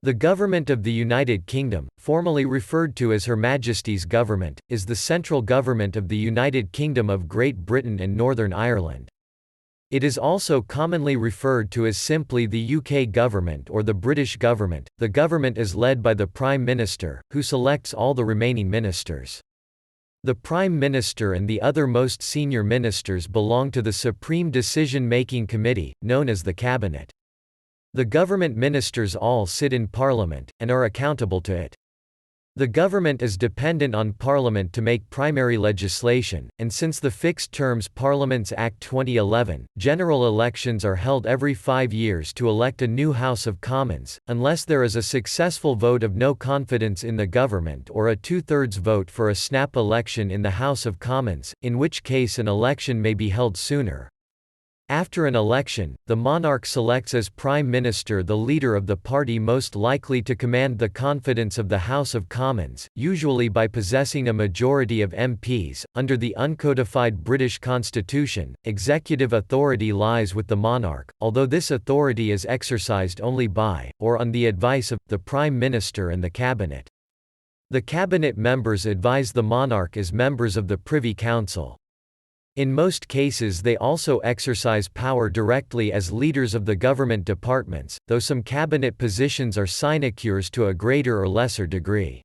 The Government of the United Kingdom, formerly referred to as Her Majesty's Government, is the central government of the United Kingdom of Great Britain and Northern Ireland. It is also commonly referred to as simply the UK Government or the British Government. The government is led by the Prime Minister, who selects all the remaining ministers. The Prime Minister and the other most senior ministers belong to the Supreme Decision-Making Committee, known as the Cabinet. The government ministers all sit in Parliament, and are accountable to it. The government is dependent on Parliament to make primary legislation, and since the Fixed Terms Parliaments Act 2011, general elections are held every 5 years to elect a new House of Commons, unless there is a successful vote of no confidence in the government or a two-thirds vote for a snap election in the House of Commons, in which case an election may be held sooner. After an election, the monarch selects as Prime Minister the leader of the party most likely to command the confidence of the House of Commons, usually by possessing a majority of MPs. Under the uncodified British Constitution, executive authority lies with the monarch, although this authority is exercised only by, or on the advice of, the Prime Minister and the Cabinet. The Cabinet members advise the monarch as members of the Privy Council. In most cases they also exercise power directly as leaders of the government departments, though some cabinet positions are sinecures to a greater or lesser degree.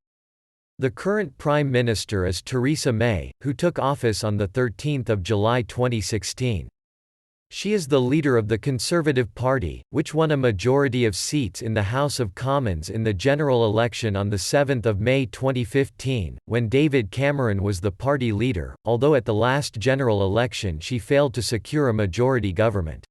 The current Prime Minister is Theresa May, who took office on 13 July 2016. She is the leader of the Conservative Party, which won a majority of seats in the House of Commons in the general election on 7 May 2015, when David Cameron was the party leader, although at the last general election she failed to secure a majority government.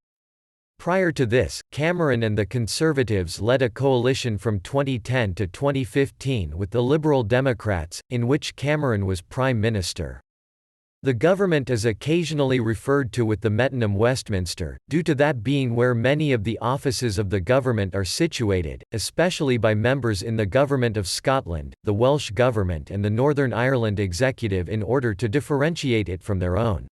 Prior to this, Cameron and the Conservatives led a coalition from 2010 to 2015 with the Liberal Democrats, in which Cameron was Prime Minister. The government is occasionally referred to with the metonym Westminster, due to that being where many of the offices of the government are situated, especially by members in the Government of Scotland, the Welsh Government and the Northern Ireland Executive in order to differentiate it from their own.